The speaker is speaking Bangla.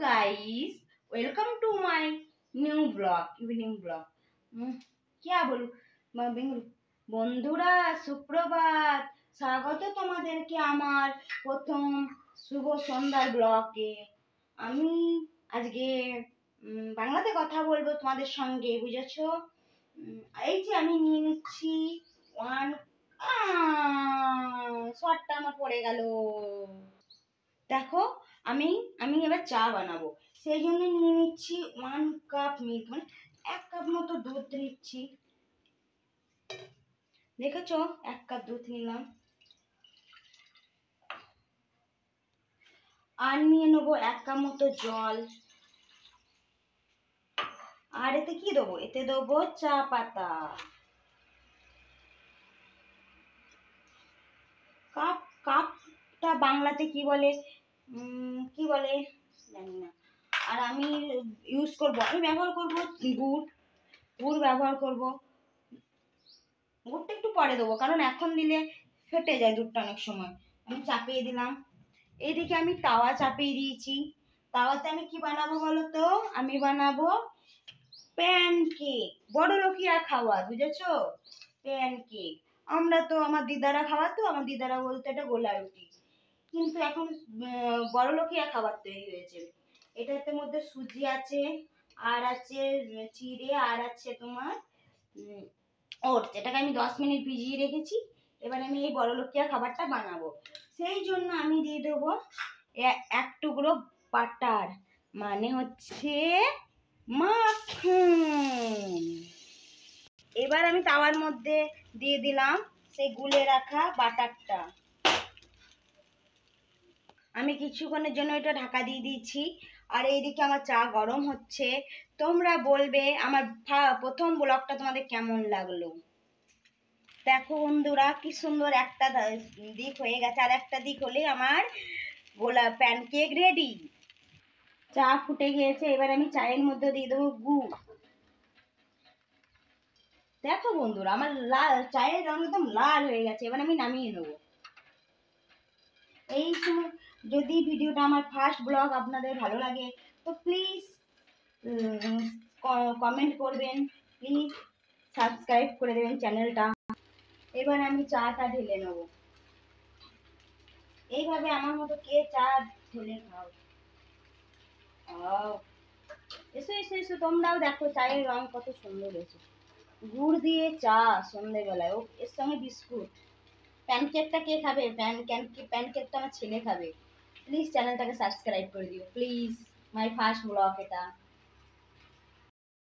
Guys, welcome to my new blog evening blog. क्या बोलूं বন্ধুরা সুপ্রভাত, স্বাগত তোমাদেরকে আমার প্রথম শুভ সন্ধ্যার ব্লগে। আমি আজকে বাংলাতে কথা বলবো তোমাদের সঙ্গে, বুঝেছো? এই যে আমি নিয়ে নিচ্ছি শর্টটা আমার পড়ে গেল। দেখো, আমি আমি এবার চা বানাবো, সেই জন্য নিয়ে নিচ্ছি 1 কাপ মিল্ক, মানে 1 কাপ মতো দুধ নিচ্ছি। দেখেছো, 1 কাপ দুধ নিলাম। আর নিয়ে নেবো 1 কাপ মতো জল। আর এতে কি দেবো? এতে দেবো চা পাতা। কাপটা বাংলাতে কি বলে জানি না। আর আমি ব্যবহার করব গুড় ব্যবহার করব। গুড়টা একটু পরে দেবো, কারণ এখন দিলে ফেটে যায় দুধটা অনেক সময়। আমি চাপিয়ে দিলাম। এইদিকে আমি তাওয়া চাপিয়ে দিয়েছি। তাওয়াতে আমি কি বানাবো বলো তো? আমি বানাবো প্যানকেক, বড় লোকিয়া খাবার, বুঝেছো? প্যানকেক। আমরা তো আমার দিদারা খাওয়াতো, আমার দিদারা বলতো এটা গোলা রুটি, কিন্তু এখন বড় লোকিয়া খাবার তৈরি হয়েছে। এটাতে মধ্যে সুজি আছে, আর আছে চিড়ে, আর আছে তোমার ওটস। এটাকে আমি 10 মিনিট ভিজিয়ে রেখেছি। এবার আমি এই বড় লোকিয়া খাবারটা বানাবো, সেই জন্য আমি দিয়ে দেবো 1 টুকরো বাটার, মানে হচ্ছে মাখন। এবার আমি তাওয়ার মধ্যে দিয়ে দিলাম সেই গুলে রাখা বাটারটা। আমি কিছুক্ষণের জন্য এটা ঢাকা দিয়ে দিয়েছি। আর এইদিকে আমার চা গরম হচ্ছে। তোমরা বলবে আমার প্রথম ব্লগটা তোমাদের কেমন লাগলো। দেখো বন্ধুরা, কি সুন্দর একটা দিক হয়ে গেছে, আর একটা দিক হলেই আমার প্যানকেক রেডি। চা ফুটে গিয়েছে, এবার আমি চায়ের মধ্যে দিয়ে দেবো গুড়। দেখো বন্ধুরা, আমার চায়ের রং একদম লাল হয়ে গেছে। এবার আমি নামিয়ে নেবো। এই সময় যদি ভিডিওটা, আমার ফার্স্ট ব্লগ, আপনাদের ভালো লাগে তো প্লিজ কমেন্ট করবেন, প্লিজ সাবস্ক্রাইব করে দেবেন চ্যানেলটা। এবার আমি চাটা ঢেলে নেব। এইভাবে আমার মতো কে চা ঢেলে খাও? এসো এসো এসো, তোমরাও দেখো চায়ের রং কত সুন্দর হয়েছে। গুড় দিয়ে চা সন্ধ্যেবেলায়, ও এর সঙ্গে বিস্কুট। প্যানকেকটা কে খাবে? প্যানকেকটা আমার ছেলে খাবে। প্লিজ চ্যানেলটাকে সাবস্ক্রাইব করে দিও, প্লিজ। মাই ফার্স্ট ব্লগ এটা।